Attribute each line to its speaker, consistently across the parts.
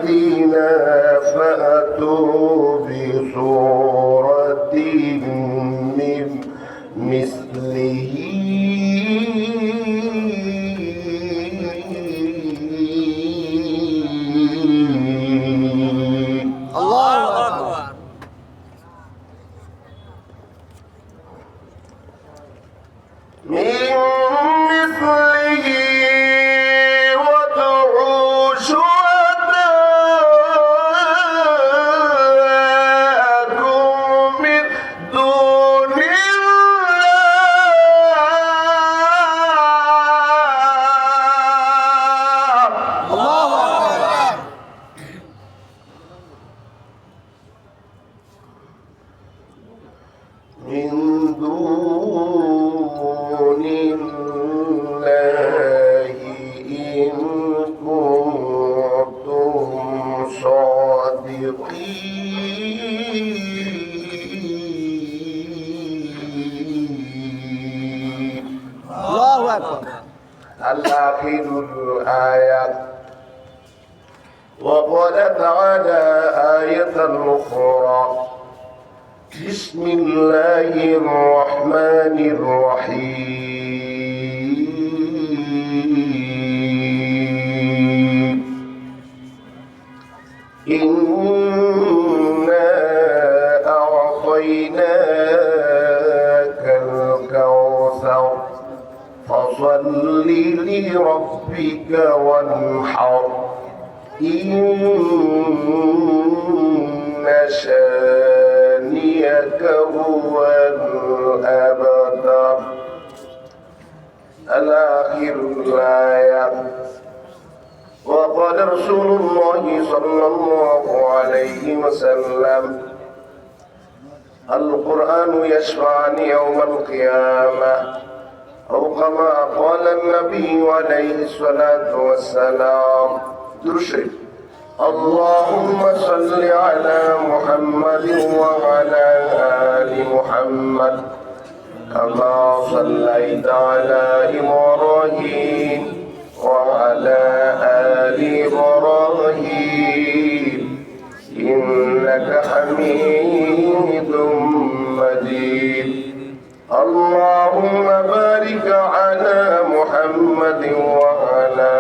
Speaker 1: الذين فأتوا بسورة من مثله
Speaker 2: الله أكبر.
Speaker 1: من مثله وادعوا شهداءكم من دون الله.
Speaker 2: الله أكبر.
Speaker 1: من دون الله إن كنتم صادقين.
Speaker 2: الله أكبر.
Speaker 1: الآخر الآية. وقال تعالى آية أخرى: بسم الله الرحمن الرحيم. إنا أعطيناك الكوثر فصل لربك وانحر إن شانئك هو الأبتر. الآخر الآية. وقال رسول الله صلى الله عليه وسلم: القرآن يشفعني يوم القيامة، أو كما قال النبي عليه الصلاة والسلام. درشد. اللهم صل على محمد وعلى آل محمد كما صليت على إبراهيم وعلى آل إبراهيم إنك حميد مجيد. اللهم بارك على محمد وعلى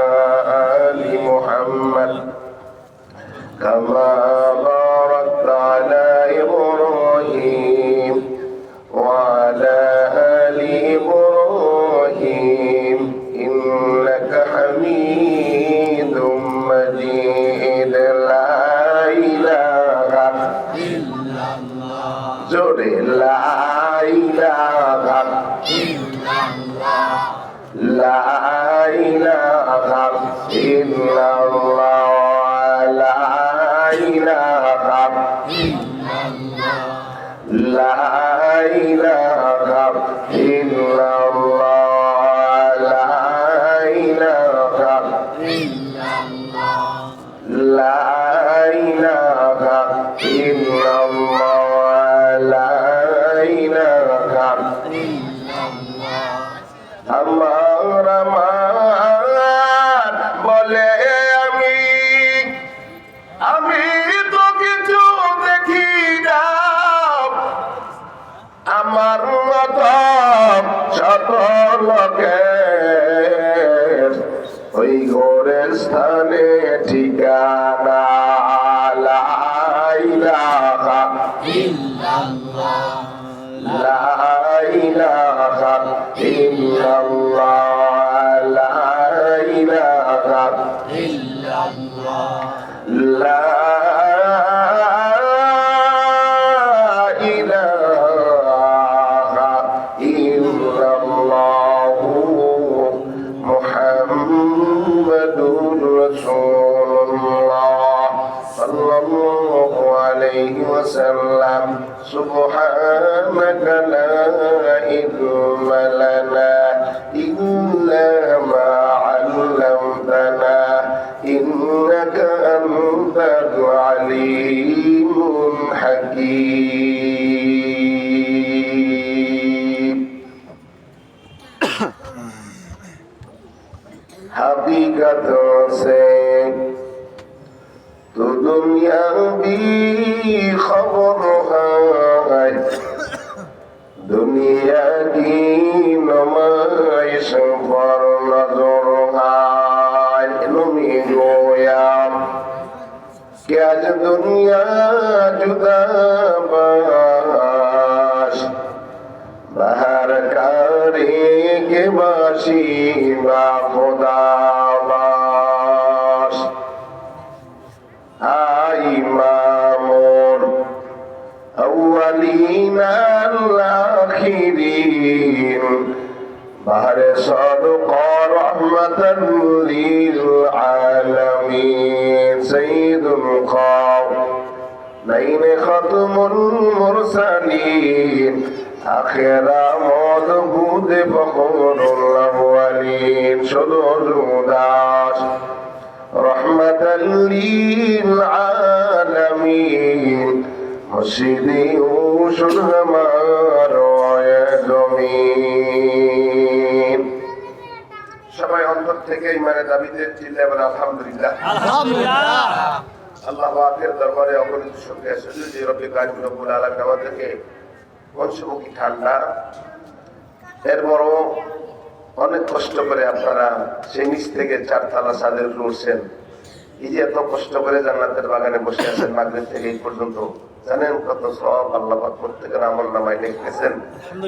Speaker 1: آل محمد كما باركت على إبراهيم وعلى آل إبراهيم إنك حميد مجيد. لا إله إلا الله. جوري لا إله إلا الله. لا إله إلا الله. لا إله إلا الله. لا إله إلا الله. لا إله إلا الله. لا إله إلا الله. لا إله إلا الله. আমার আমার বলে আমি তো কিছু দেখি না, আমার মত শত লোকের ওই ঘরের স্থানে ঠিকানা। লা ইলাহা ইল্লাল্লাহ। লা ইলাহা ইল্লাল্লাহ। লা ইলাহা ইল্লাল্লাহ। লা ইলাহা ইল্লাল্লাহ মুহাম্মাদুর রাসূলুল্লাহ সাল্লাল্লাহু আলাইহি ওয়াসাল্লাম। সুবহানাকা লা ইলমা লানা ইল্লা মা 'allamtana ইন্নাকা আনতাল আলিমুল হাকীম। हकीकतों से দুনিয়াবি খবর হয় দুনিয়া কি নমাইশ পর নজর হয় নমি গোয়াম कि आज दुनिया जुदा बाश बाहर कारी के बाशी बा खुदा बाश आई मामूर अव्वलीन आखिरीन बाहर सदक़ रहमतन लिल आलमीन सय्यिदुल कौनैन खत्मुल मुरसलीन आखिरा मदबूद फखरुल अव्वलीन शुदु जुदास रहमतन लिल आलमीन मुर्शिदी शुद हमारो जमीन সবাই অন্তর থেকে ইমানের দাবিতে চিল্লায় বলে আলহামদুলিল্লাহ।
Speaker 2: আলহামদুলিল্লাহ।
Speaker 1: আল্লাহ পাকের দরবারে অগণিত শুকরিয়া শুধু যে রব্বুল কারিম রব্বুল আলামিন আমাদেরকে মনসুমুখী ঠান্ডা এরপরও অনেক কষ্ট করে আপনারা সেই নিচ থেকে চারতলা ছাদের উপরে উঠছেন। এই যে এত কষ্ট করে জান্নাতের বাগানে বসে আছেন মাগরিব থেকে এই পর্যন্ত, জানেন কত সওয়াব আল্লাহ পাক প্রত্যেকের আমলনামায় লিখেছেন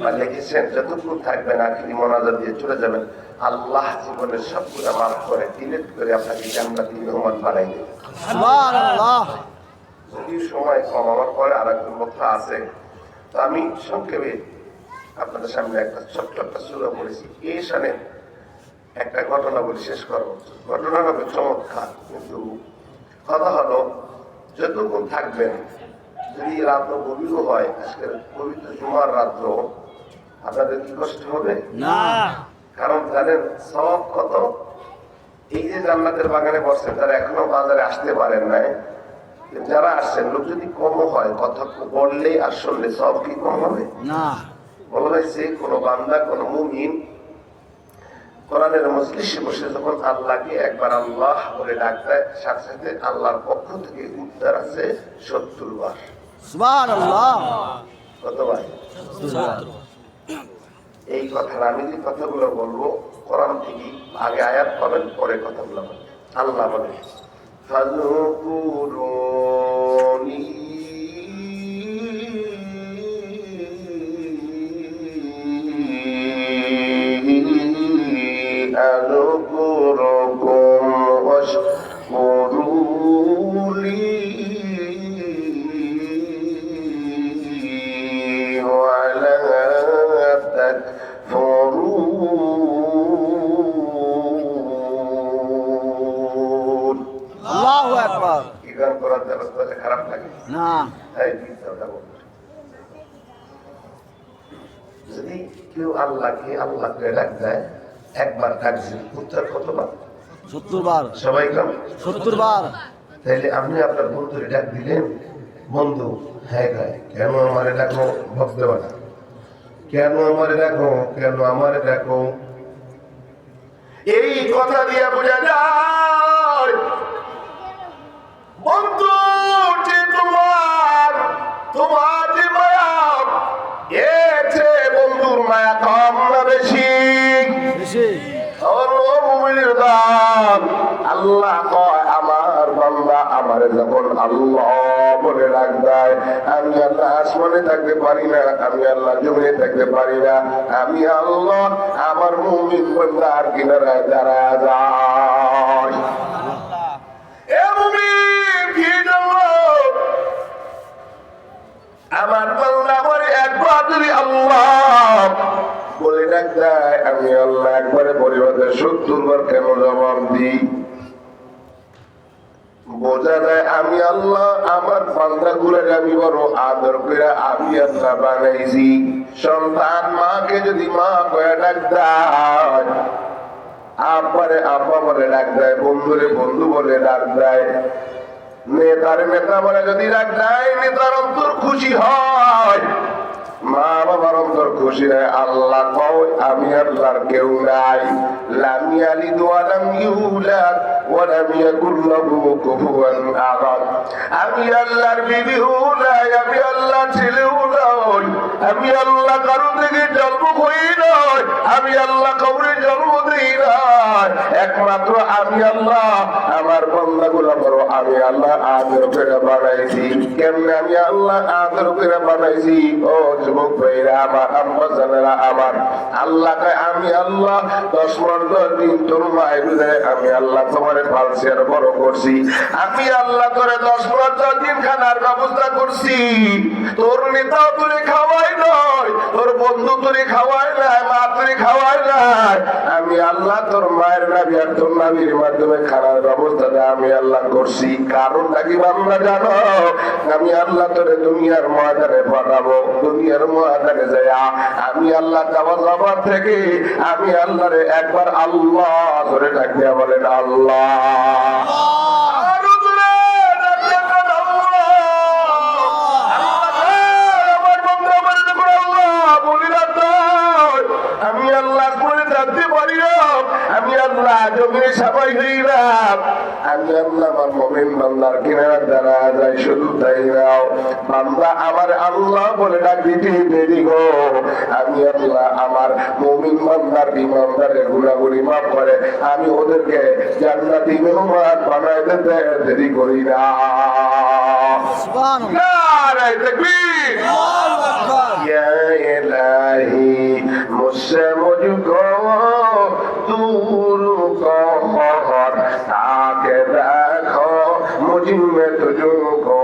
Speaker 1: বা লিখেছেন। যতক্ষণ থাকবেন আখিরি মোনাজাত দিয়ে চলে যাবেন, আল্লাহ জীবনের সবগুলো মাফ করে ডিলিট করে আপনাকে জান্নাতি মেহমান বানাই দেবেন।
Speaker 2: সুবহানাল্লাহ।
Speaker 1: যদি সময় কম, আমার পরে আর একজন বক্তা আছে, তো আমি সংক্ষেপে আপনাদের সামনে একটা ছোট্ট একটা সূরা পড়েছি। এই শানে একটা ঘটনা বলে শেষ করবো। ঘটনাটা হবে চমৎকার, কিন্তু কথা হলো যতক্ষণ থাকবেন, যদি রাত্র গভীর হয়, আজকের পবিত্র জুমার রাত্র, আপনাদের কি কষ্ট হবে
Speaker 2: না?
Speaker 1: কারণ জানেন সওয়াব কত। এই যে জান্নাতের বাগানে বসছেন তারা এখনো বাজারে আসতে পারেন নাই, যারা আসছেন লোক যদি কম হয়, কথা বললে আর শুনলে সব কি কম হবে
Speaker 2: না।
Speaker 1: বলা হয়েছে কোন বান্দা কোন মুমিন কোরআনের মজলিসে বসে যখন আল্লাহকে একবার আল্লাহ বলে ডাক দেয়, সাথে সাথে আল্লাহর পক্ষ থেকে উত্তর আছে 70 বার।
Speaker 2: সুবহানাল্লাহ।
Speaker 1: কতবার? এই কথাটা আমি যে কথাগুলো বলবো কোরআন থেকে, আগে আয়াত পাবেন পরে কথাগুলো বলবেন। আল্লাহ বলে ফাযকুরুনি আযকুরুকুম ওয়াশকুরুলি ওয়ালা তাকফুরুন।
Speaker 2: আল্লাহু আকবার।
Speaker 1: কি গান করার দ্বারা খারাপ লাগে
Speaker 2: না।
Speaker 1: তাই বিদ্যাটা বলবো। যদি কেউ আল্লাহকে আল্লাহ করে ডাক দেয়, একবার ডাকছে উত্তর কতবার?
Speaker 2: 70 বার।
Speaker 1: সবাই কম
Speaker 2: 70 বার।
Speaker 1: তাইলে আপনি আপনার বন্ধুরে ডাক দিলেন, বন্ধু হ্যাঁ গায় কেন আমারে ডাকো, ভক্ত দেবা না, কেন আমারে ডাকো, কেন আমারে ডাকো, এই কথা দিয়ে বোঝা যায় বন্ধু যে তোমার যে মায়া, এতে বন্ধুর মায়া কম না বেশি?
Speaker 2: বেশি।
Speaker 1: আল্লাহ কয় আমার বান্দা আমারে যখন আল্লাহ বলে ডাক দেয়, আমি আল্লাহ আসমানে থাকতে পারি না, আমি আল্লাহ জমিনে থাকতে পারি না, আমি আল্লাহ আমার মুমিন বান্দার কিনারায় দাঁড়ায় যাই। এ মুমিন কি জানো, আমার বান্দা আমারে একবার যদি আল্লাহ বলে ডাক দেয়, আমি আল্লাহ একবারে পরিবর্তে 70 বার কেন জবাব দিই? বোঝা যায় আমি আল্লাহ আমার বান্দা গুলো আমি বড় আদর করে আমি আল্লাহ বানাইছি। সন্তান মাকে যদি মা কয়ে ডাক দেয়, আব্বারে আব্বা বলে ডাক দেয়, বন্ধুরে বন্ধু বলে ডাক দেয়, নেতারে নেতা বলে যদি ডাক দেয়, নেতার অন্তর খুশি হয়, মা বাবার অন্তর খুশি হয়। আল্লাহ কয় আমি আল্লাহর কেউ নাই, লাম ইয়ালিদ ওয়া লাম ইউলাদ ওয়া লাম ইয়াকুল লাহু কুফুয়ান আহাদ। আমি আল্লাহর বিবিও নাই, আমি আল্লাহর ছেলেও নই, আমি আল্লাহ কারো থেকে জন্ম হই নয়, আমি আল্লাহ কবরে জন্ম দিই নাই। একমাত্র আমি আল্লাহ আমার বান্দাগুলো বড় আমি আল্লাহ আদর করে বানাইছি। কেমনে আমি আল্লাহ আদর করে বানাইছি? ও যুবক ভাইরা আমার, আম্মা জানেরা আমার, আল্লাহ কয় আমি আল্লাহ 10 দিন তোর মায়ের উদরে আমি আল্লাহ তোমার পালছি আর বড় করছি। আমি আল্লাহ তোরে 10 দিন খানার ব্যবস্থা করছি। তোর নেতাও তোরে খাওয়াই নয়, তোর বন্ধু তোরে খাওয়াই নাই, মা তোরে খাওয়াই নাই। আমি আল্লাহ তোর মায়ের নাবি আর তোর নাবির মাধ্যমে খানার ব্যবস্থাটা আমি আল্লাহ করছি। কারণটা কি বান্দা জানো? আমি আল্লাহ তোরে দুনিয়ার ময়দানে পাঠাবো। দুনিয়ার ময়দানে যাইয়া আমি আল্লাহ যাবার থেকে আমি আল্লাহরে একবার আল্লাহ ধরে ডাকিয়া বলেন আল্লাহ। আমি আল্লাহ করে থাকতে পারি না, আমি আল্লাহ জমিনে সবাই হইলাম। আমি আল্লাহ আমার মুমিন বান্দার কিনারা দ্বারা যাই, শুধু তাই নাও বান্দা আমার আল্লাহ বলে ডাক দিতে দেরি গো। আমি আল্লাহ আমার মুমিন বান্দার ইমানদারের গুনাহগুলি মাফ করে আমি ওদেরকে জান্নাতি মেহমান বানাইতে দেরি করি না।
Speaker 2: সুবহানাল্লাহ।
Speaker 1: নারায়ে তাকবীর।
Speaker 2: আল্লাহু আকবার।
Speaker 1: या इलाही मुझसे मुझको दूर कर, ताके रखो मुझ में तुझको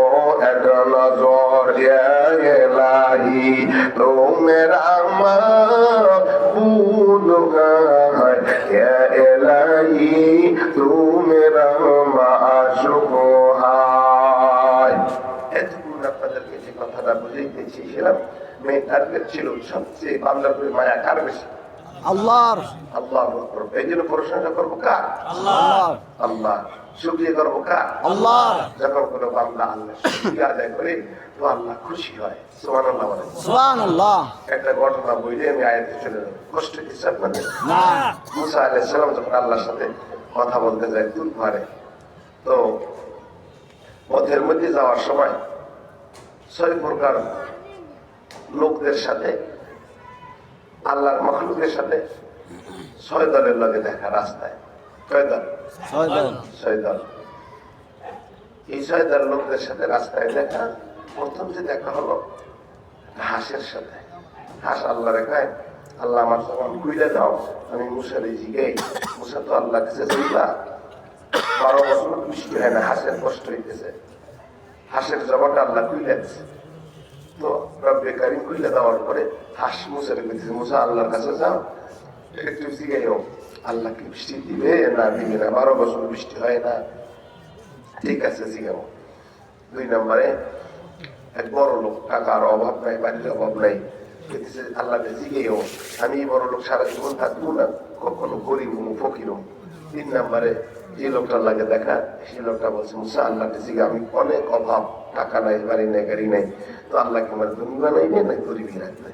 Speaker 1: एक नजर। या इलाही तो मेरा महबूब है, या इलाही तू मेरा माशूक है। এতক্ষণ আপনাদেরকে যে কথাটা বুঝাইতে চেয়েছিলাম, মেয়ে টার্গেট ছিল সবচেয়ে বান্দার করে মায়া কার বেশি?
Speaker 2: আল্লাহর।
Speaker 1: আল্লাহ। এই জন্য প্রশংসা করবো কার?
Speaker 2: আল্লাহর।
Speaker 1: আল্লাহ। শুকরিয়া করবো কার?
Speaker 2: আল্লাহর।
Speaker 1: যখন কোনো বান্দা আল্লাহ শুকরিয়া আদায় করে তো আল্লাহ খুশি হয়। সুবহানাল্লাহ বলেন।
Speaker 2: সুবহানাল্লাহ।
Speaker 1: একটা ঘটনা বইলে আমি আয়াতে চলে যাব, কষ্ট কিছু আপনাদের
Speaker 2: না।
Speaker 1: মুসা আলাইহিস সালাম যখন আল্লাহর সাথে কথা বলতে যায় তুর পাহাড়ে, তো পথের মধ্যে যাওয়ার সময় 6 প্রকার লোকদের সাথে আল্লাহর মাখলুকের সাথে 6 দলের লগে দেখা রাস্তায়। কয় দল?
Speaker 2: 6 দল।
Speaker 1: 6 দল। এই 6 দল লোকদের সাথে রাস্তায় দেখা। প্রথম যে দেখা হলো হাঁসের সাথে। হাঁস আল্লাহ রেখায়, আল্লাহ আমার যখন কুইলে দাও আমি মুসারে জিগাই। মুসা তো আল্লাহ কাছে চিন্তা 12 বছর বৃষ্টি হয় না, হাঁসের কষ্ট হইতেছে। হাঁসের জবাটা আল্লাহ কুইলে দিচ্ছে। তো রব্বে কারিম কুইলে দেওয়ার পরে হাঁস মুসারে বলতেছে, মুসা আল্লাহর কাছে যাও, একটু জিগাইও আল্লাহ কি বৃষ্টি দিবে না দিবে না, 12 বছর বৃষ্টি হয় না। ঠিক আছে জিগাও। 2 নম্বরে এক বড় লোক, টাকার অভাব নাই, বাড়ির অভাব নাই, আল্লাহ জিগাইও আমি বড় লোক সারা জীবন থাকবো না, কখনো গরিব হবো ফকির হবো। 3 নম্বরে যে লোকটার লাগে দেখা, সেই লোকটা বলছে মুসা আল্লাহ জিগা আমি অনেক অভাব, টাকা নাই, বাড়ি নাই, গাড়ি নাই, তো আল্লাহ কি আমার ধনী বানাইবে না গরিবই রাখবে।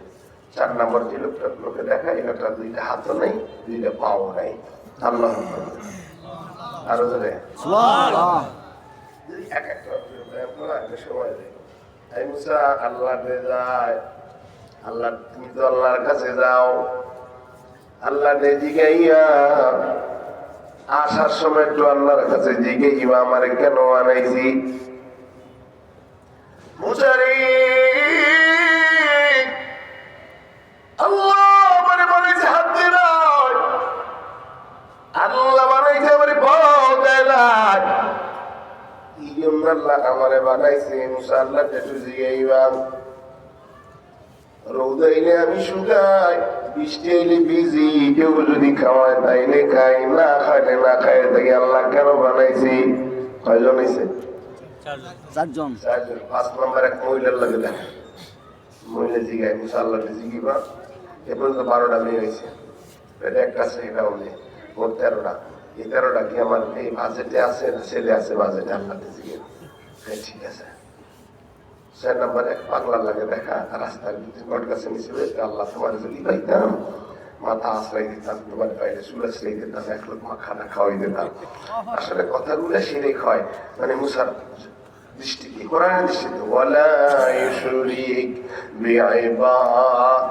Speaker 1: 4 নম্বর যে লোকে দেখা, এই লোকটা 2টা হাতও নাই, 2টা পাও নাই। আল্লাহ আরো ধরে
Speaker 2: সুবহানাল্লাহ।
Speaker 1: এক একটা সময় দেয় মুসা আল্লাহ যায়, আল্লাহ তুমি তো আল্লাহর কাছে যাও, আল্লাহ জিগাইয়া আসার সময় একটু আল্লাহর কাছে জিগাইবা আমারে কেন আনাইছি। মুসারে আল্লাহ আমারে বানাইছে হাত দিয়ে নাই, আল্লাহ বানাইছে আমারে পাও দেয় নাই, এই জন্য আল্লাহ আমারে বানাইছে। মুসা আল্লাহ একটু জিগাইবা। রোদ আইলে আমি শুকাই, বৃষ্টি আইলে ভিজি, কেউ যদি খাওয়ায় তাইলে খাই, না খাইলে না খাই, তাই আল্লাহ কেন বানাইছি? কয়জন হয়েছে?
Speaker 2: 4 জন।
Speaker 1: 4 জন। 5 নম্বর এক মহিলার লাগে দেখা, মহিলা জিগাই মুসা আল্লাহ জিগিবা। এ পর্যন্ত 12টা মেয়ে হয়েছে, এটা একটা সেটাও নেই, মোট 13টা। এই 13টা কি আমার এই বাজেটে আছে না ছেলে আছে বাজেটে? আল্লাহ জিগে ঠিক আছে। 4 নম্বর এক পাগলার লাগে দেখা, রাস্তার বট গাছে নিচে আল্লাহ তোমার যদি পাইতাম মাথা আশ্রয় দিতাম, তোমার বাইরে চুল আশ্রয় দিতাম, 1 লোক খানা খাওয়াই দিতাম। আসলে কথাগুলো শিরিক হয়, মানে মুসার দৃষ্টি কি কোরআনের দৃষ্টিতে ওয়ালা ইউশরিক বিইবাদাতি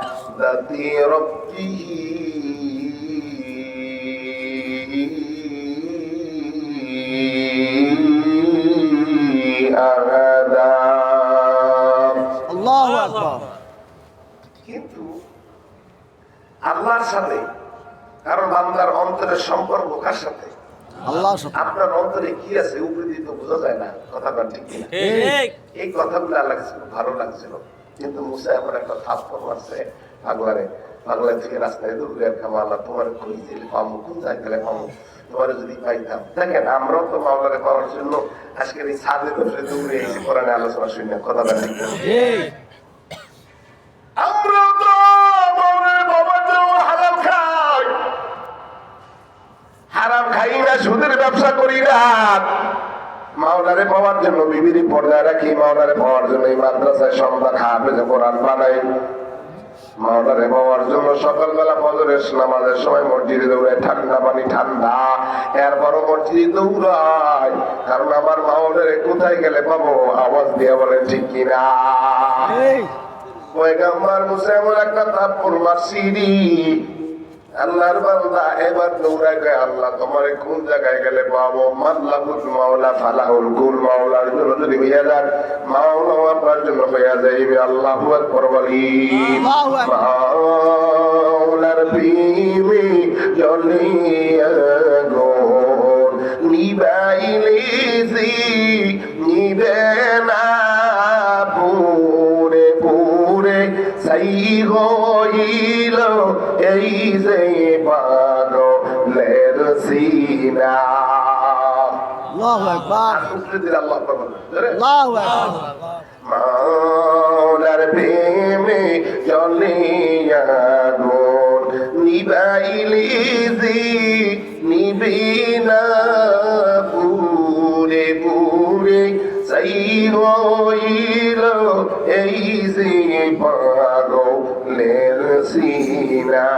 Speaker 1: রাব্বিহি আহাদা।
Speaker 2: আল্লাহু আকবার।
Speaker 1: কিন্তু আল্লাহর সাথে কারণ বান্দার অন্তরের সম্পর্ক কার সাথে?
Speaker 2: আল্লাহর সাথে।
Speaker 1: আপনার অন্তরে কি আছে উপরে দিয়ে তো বোঝা যায় না, কথাটা ঠিক কিনা? এই কথাগুলো আল্লাহ কাছে খুব ভালো লাগছিল। কিন্তু মুসা এমন একটা থাপ্পড় মারছে পাগলারে, পাগলা থেকে রাস্তায় দৌড়ে খামা, আল্লাহ তোমার কই দিলে পামু, কোন জায়গায় পামু, তোমার যদি পাইতাম। দেখেন আমরাও তো মাওলারে পাওয়ার জন্য আজকের এই ছাদে বসে দৌড়ে এসে কোরআনে আলোচনা শুনে, কথাটা ঠিক কিনা? আমরা তো মাওলারে বাবার জন্য হারাম খাই, হারাম খাই না, সুদের ব্যবসা করি না। মাওলারে পাওয়ার জন্য বিবির পর্দায় রাখি, মাওলারে পাওয়ার জন্য এই মাদ্রাসায় সন্তান হাফেজ কোরআন বানাই, মাওলারে পাওয়ার জন্য সকালবেলা ফজরের নামাজের সময় মসজিদে দৌড়ায়, ঠান্ডা পানি ঠান্ডা, এরপরও মসজিদে দৌড়াই। কারণ আমার মাওলারে কোথায় গেলে পাবো? আওয়াজ দিয়ে বলেন ঠিক কিনা? পয়গম্বর মুসা এমন একটা থাপ্পড় মারছিনি, আল্লাহর বান্দা এবার দৌড়ায় গেছে, আল্লাহ তোমারে কোন জায়গায় গেলে পাবো? মাল্লাহুল মাওলা ফালাহুল কুল, মাওলার জন্য যদি হইয়া যান মাওলা আপনার জন্য হইয়া যাইবে। আল্লাহু আকবার বলি। মাওলার প্রেমে জ্বলিয়া আগুন নিবাইলে যে নিবে না, পুরে পুরে ছাই হইল এই যে পাগলের সিনা।
Speaker 2: আল্লাহু আকবার।
Speaker 1: উপরে দিলে আল্লাহ আকবার বলেন।
Speaker 2: আল্লাহু আকবার।
Speaker 1: মাওলার প্রেমে জ্বলিয়া আগুন নিবাইলে যে নিবে না, পুরে পুরে ছাই হইল এই যে পাগলের সিনা।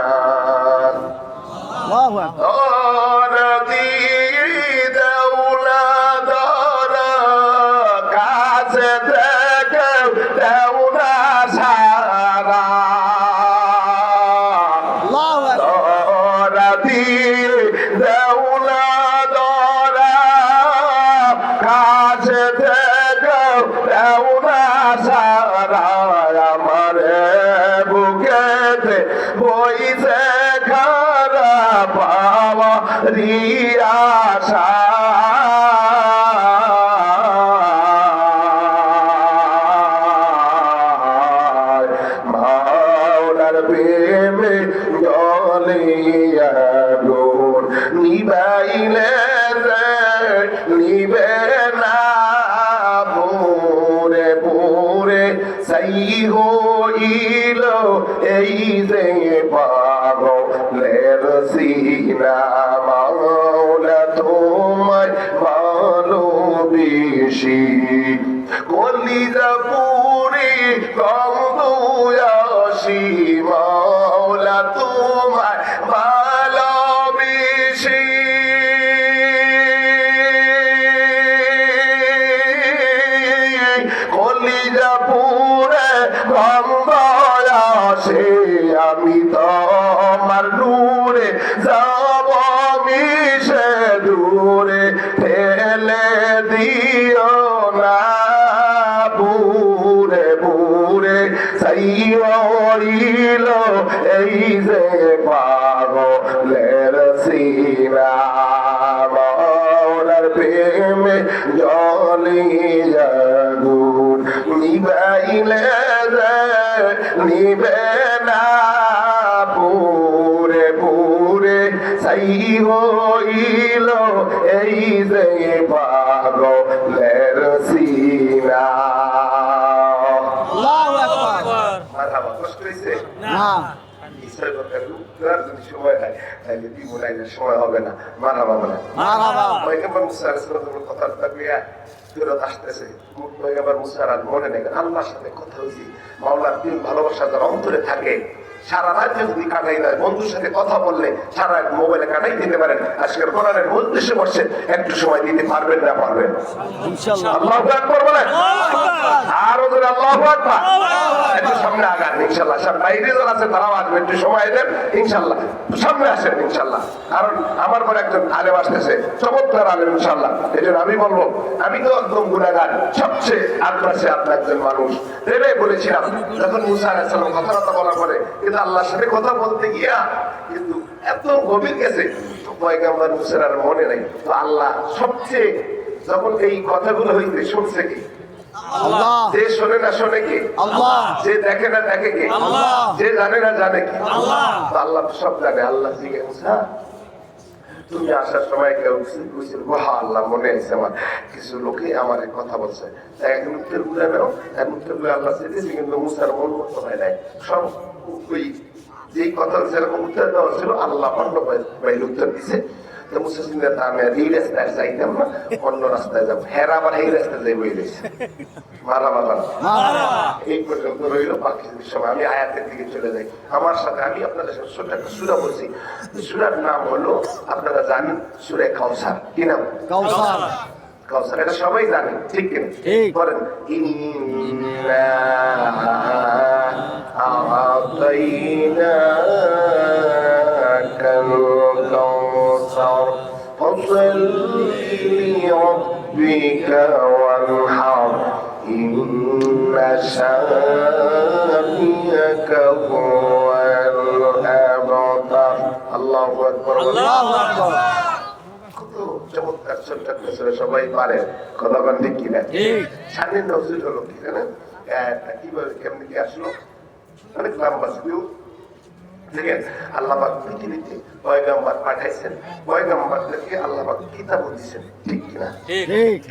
Speaker 2: আল্লাহু আকবার।
Speaker 1: নদী দৌলতর কাছে থেকে দেউনা সারা,
Speaker 2: আল্লাহু আকবার।
Speaker 1: নদী দৌলতর কাছে থেকে দেউনা সারা, আমার বুকেতে বইছে খারাপ পাওয়া রিয়াশা। মাওলার প্রেমে জ্বলিয়া আগুন নিবাইলে নিবে না, পুরে পুরে ছাই হইল এই যে পাগলের সিনা। মাওলা তোমায় ভালোবেসি কলিজা পুরি গন্ধ আসি, মাওলা তোমায় ভালোবেসি কলিজা পুরে গন্ধ আসে, আমি তোমার নূরে যাব মিশে দূরে, ঠেলে দিও না, পুরে পুরে ছাই হইল এই যে পাগলের সিনা। মাওলার প্রেমে জ্বলিয়া আগুন নিবাইলে নিবে না, পুরে পুরে ছাই হইল এই যে পাগলের সিনা।
Speaker 2: আল্লাহু আকবার।
Speaker 1: মারহাবা, কষ্ট হয়েছে?
Speaker 2: না।
Speaker 1: ইচ্ছা দরকার, উত্তরার যদি সময় হয় তাহলে দিব, নাইলে সময় হবে না। মারহাবা বলেন।
Speaker 2: মারহাবা।
Speaker 1: পয়গম্বর মুসা আলাইহিস সালামের কথা তাকবিয়া ফেরত আসতেছে, পয়গম্বর মুসার আর মনে নেই, আল্লাহর সাথে কথা হয়েছে। মাওলার প্রেম ভালোবাসা যার অন্তরে থাকে সারা রাত যদি কাটাই দেয়, বন্ধুর সাথে কথা বললে সারা রাত মোবাইলে কাটাই দিতে পারেন। আজকের কোরআনের মজলিসে বসে একটু সময় দিতে পারবেন না পারবেন?
Speaker 2: ইনশাআল্লাহ।
Speaker 1: আল্লাহু আকবার বলেন। আর ওদের আল্লাহু আকবার। একটু সামনে আগান ইনশাআল্লাহ। সব বাইরে যারা আছে তারাও আসবেন, একটু সময় দেন ইনশাআল্লাহ। সামনে আসেন ইনশাআল্লাহ। কারণ আমার পরে একজন আলেম আসতেছে, চমৎকার আলেম ইনশাআল্লাহ। এই জন্য আমি বলবো, আমি তো একদম গুনাহগার, সবচেয়ে আগ্রাসী আপনি একজন মানুষ। ভেবে বলেছিলাম যখন মুসা আলাইহিস সালাম কথাবার্তা বলার পরে, কিন্তু আল্লাহর সাথে কথা বলতে গিয়া কিন্তু এত গভীর গেছে পয়গম্বর মুসার আর মনে নাই। তো আল্লাহ সবচেয়ে যখন এই কথাগুলো হইতে শুনছে কি?
Speaker 2: আল্লাহ।
Speaker 1: যে শোনে না শোনে কি?
Speaker 2: আল্লাহ।
Speaker 1: যে দেখে না দেখে কি?
Speaker 2: আল্লাহ।
Speaker 1: যে জানে না জানে কি?
Speaker 2: আল্লাহ।
Speaker 1: তো আল্লাহ সব জানে। আল্লাহ জিজ্ঞেস মুসা, তুমি আসার সময় কেউ বুঝছিল? হ্যাঁ আল্লাহ, মনে আছে আমার কিছু লোকে আমার কথা বলছে, এখন উত্তর গুলো নাও। এখন উত্তর গুলো আল্লাহ চেয়েছে, কিন্তু মুসার মন মতো হয় নাই। সব ওই যেই কথা যেরকম উত্তর দেওয়া ছিল আল্লাহ অন্য বাইরে উত্তর দিছে। তো মুসা চিন্তা, আমি আর এই রাস্তায় যাইতাম না, অন্য রাস্তায় যাবো। হেরা আবার এই রাস্তায় যাই বই রয়েছে মারা মারা। এই পর্যন্ত রইল। বাকি সময় আমি আয়াতের দিকে চলে যাই। আমার সাথে আমি আপনাদের সাথে ছোট্ট একটা সূরা বলছি। সূরার নাম হলো, আপনারা জানেন, সূরা কাউসার। কি নাম?
Speaker 2: কাউসার।
Speaker 1: কাউসার, এটা সবাই জানে, ঠিক কিনা?
Speaker 2: ঠিক।
Speaker 1: বলেন, ইন্না আ'তাইনাকাল কাউসার ফাসাল্লি লিরাব্বিকা ওয়ানহার ইন্না শানিয়াকা হুয়াল আবতার। আল্লাহু আকবার।
Speaker 2: আল্লাহু আকবার।
Speaker 1: চমৎকার ছোট্ট একটা ছেলে, সবাই পারে কথা বলেন, ঠিক কিনা?
Speaker 2: ঠিক।
Speaker 1: স্বাধীন নজরুল হলো কি জানেন? কিভাবে কেমনি কি আসলো? অনেক লম্বা ভিউ। ঠিক আছে, আল্লাহ পাক পৃথিবীতে পয়গম্বর পাঠাইছেন, পয়গম্বরদেরকে আল্লাহ পাক কিতাব দিয়েছেন, ঠিক কিনা?
Speaker 2: ঠিক।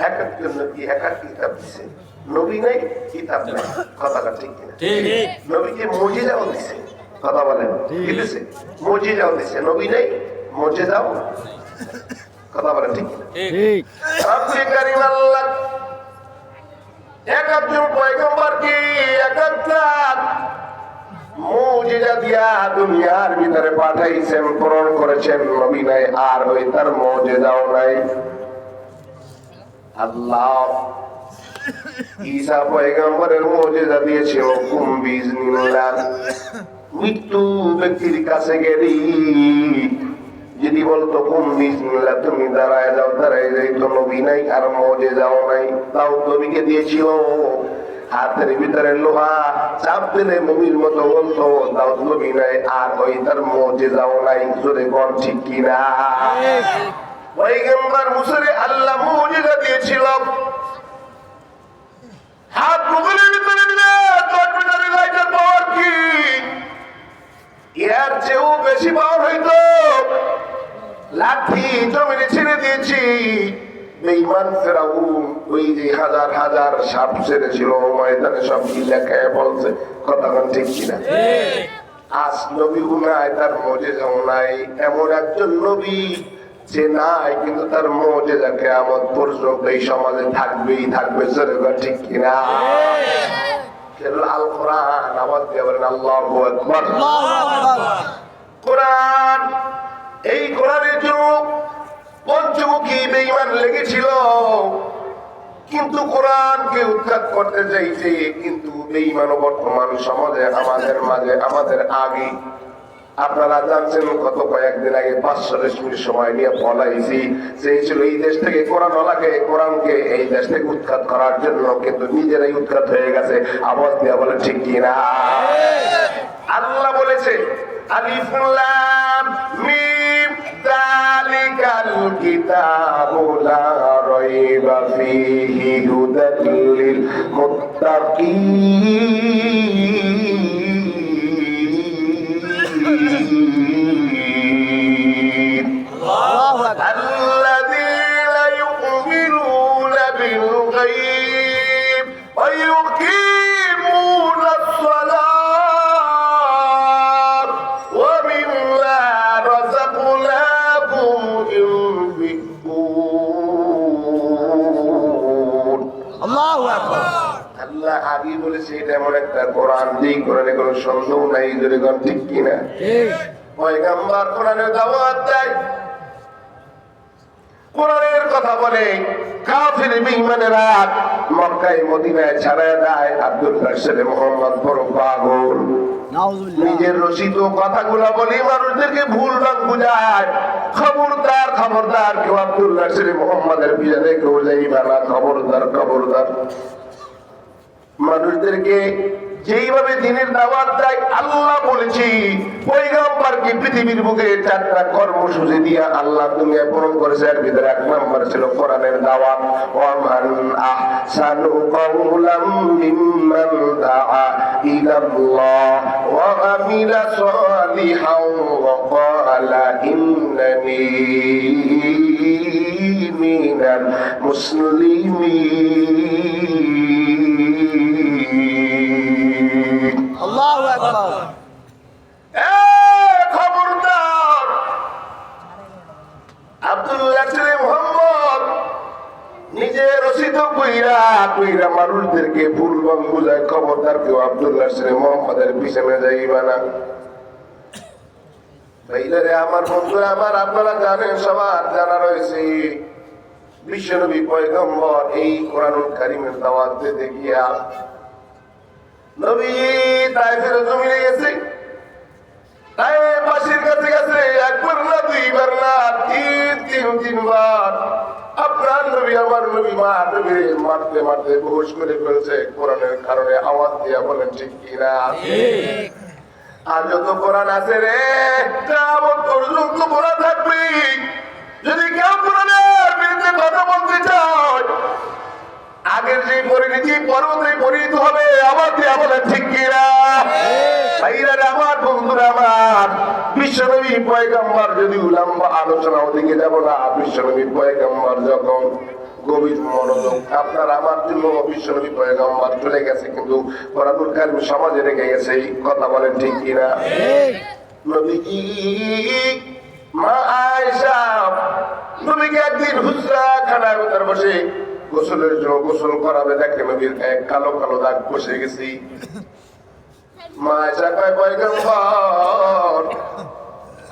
Speaker 1: এক একজন নবী এক এক কিতাব দিয়েছেন। নবী নাই, কিতাব নাই, কথাটা ঠিক কিনা?
Speaker 2: ঠিক।
Speaker 1: নবীকে মুজিজাও দিয়েছে, কথা বলেন, কি দিয়েছে? মুজিজাও দিয়েছে। নবী নাই, মুজিজাও, কথা বলেন, ঠিক কিনা?
Speaker 2: ঠিক।
Speaker 1: রব্বি কারীম আল্লাহ এক একজন পয়গম্বরকে এক একটা মুজিজা দিয়া দুনিয়ার ভিতরে পাঠাইছেন, পূরণ করেছেন। নবী নাই, আর ওই তার মুজিজাও নাই। আল্লাহ ঈসা পয়গম্বরের মুজিজা দিয়েছে, হুকুম বিইজনিল্লাহ। মৃত্যু ব্যক্তির কাছে গেলি যদি বলতো কুম বিসমিল্লাহ, তুমি দাঁড়ায় যাও, দাঁড়ায় যাইতো। নবী নাই, আর মুজিজাও নাই। তাও নবীকে দিয়েছিল হাতের ভিতরে লোহা, চাপ দিলে মুমির মতো বলতো। তাও নবী নাই, আর ওই তার মুজিজাও নাই। জোরে কোন ঠিক কিনা? পয়গম্বর মুসারে আল্লাহ মুজিজা দিয়েছিল। হাত মুখের ভিতরে নিলে তোর ভিতরে লাইটার পাওয়ার কি? এর চেয়েও বেশি পাওয়ার হইতো। লাঠি জমিনে ছেড়ে দিয়েছি। বেঈমান ফেরাউন ওই যে হাজার হাজার সাপ ছেড়েছিল ময়দানে, সব ইলাকায় বলছে, কথা কোন ঠিক কিনা? আজ নবী নাই, তার মুজিজাও নাই। এমন একজন নবী যে নাই, কিন্তু তার মুজিজা কিয়ামত পর্যন্ত এই সমাজে থাকবেই থাকবে, ঠিক কিনা? আল কোরআন, আওয়াজ দিয়ে বলেন আল্লাহু আকবার। কোরআন, এই কোরআনের জন্য পঞ্চমুখী বেঈমান লেগেছিল, কিন্তু কোরআনকে উৎখাত করতে চাইছে। কিন্তু বেঈমান বর্তমান সমাজে আমাদের মাঝে, আমাদের আগে। আপনারা জানছেন গত কয়েকদিন আগে 500 রেশমির সময় নিয়ে বলাইছি, সেই ছিল এই দেশ থেকে কোরআনওয়ালাকে, কোরআনকে এই দেশ থেকে উৎখাত করার জন্য, কিন্তু নিজেরাই উৎখাত হয়ে গেছে। আওয়াজ দিয়ে বলে ঠিক কিনা? আল্লাহ বলেছে, আলিফ লাম মিম যালিকাল কিতাবু লা রাইবা ফীহি হুদাল লিল মুত্তাকিন الذين يؤمنون بالغيب ويقيمون الصلاة ومما رزقناهم ينفقون. الله أكبر. আল্লাহ আগে বলেছে এটা এমন একটা কোরআন, যেই কোরআনে কোনো সন্দেহ নাই, যদি কোন ঠিক কিনা।
Speaker 2: ঠিক।
Speaker 1: পয়গম্বর কোরআনের দাওয়াত দেয়, কোরআনের কথা বলে, কাফির বেঈমানেরা মক্কায় মদিনায় ছাড়ায় দেয়। আব্দুল্লাহ ছেলে মোহাম্মদ বড় পাগল,
Speaker 2: নাউজুবিল্লাহ।
Speaker 1: নিজের রচিত কথাগুলো বলে মানুষদেরকে ভুল রং বুঝায়। খবরদার খবরদার, কেউ আব্দুল্লাহ ছেলে মোহাম্মদের পিছনে কেউ যাইবা না, খবরদার খবরদার। মানুষদেরকে যেইভাবে দিনের দাওয়াত দেয়, আল্লাহ বলেছি পয়গম্বরকে পৃথিবীর বুকে 4টা কর্মসূচি দিয়ে আল্লাহ দুনিয়া পূরণ করেছে। এর ভিতরে 1 নম্বর ছিল কোরআনের দাওয়াত। ওয়ামান আহসানু কাওলাম মিম্মান দাআ ইলাল্লাহ ওয়া আমিলা সালিহান ওয়া ক্বালা ইন্নানি মিনাল মুসলিমিন।
Speaker 2: আল্লাহু আকবার।
Speaker 1: খবরদার, আব্দুল্লাহ ছেলে মোহাম্মদ নিজে রচিত কইরা কইরা মানুষদেরকে ভুল রং বুঝায়। খবরদার, কেউ আব্দুল্লাহ ছেলে মোহাম্মদের পিছনে যাইবা না। ভাইরে আমার বন্ধুরা আমার, আপনারা জানেন, সবার জানা রয়েছে, বিশ্বনবী পয়গম্বর এই কোরআনুল কারীমের দাওয়াত দিতে গিয়া নবী তায়েফের জমিনে গেছে। তায়েফবাসীর কাছে গেছে, একবার না, দুইবার না, তিনবার। আপনার নবী আমার নবী নবী মারতে মারতে বেহুশ করে ফেলছে কোরআনের কারণে। আওয়াজ দিয়া বলেন ঠিক কিনা? আর যত কোরআন আছে রে, কিয়ামত পর্যন্ত কোরআন থাকবে। যদি কেউ কোরআনের বিরুদ্ধে কথা বলতে চায়, আগের যে পরিণতি পরবর্তী পরিণত হবে। আবার দিয়ে বলেন ঠিক কিনা? ভাইরা আমার, বন্ধুরা আমার, বিশ্বনবী পয়গম্বর, যদি লম্বা আলোচনা ওদিকে যাব না, বিশ্বনবী পয়গম্বর যখন গভীর মনোযোগ, আপনার আমার জন্য বিশ্বনবী পয়গম্বর চলে গেছে, কিন্তু কোরআনুল কারীম সমাজে রেখে গেছে। কথা বলেন ঠিক কিনা? নবীজি মা আয়েশা নবীকে একদিন হুজরা খানার ভিতর বসে গোসলের জন্য গোসল করাবে, দেখে নবীর এক কালো কালো দাগ বসে গেছি। মা আয়েশা কয়, পয়গম্বর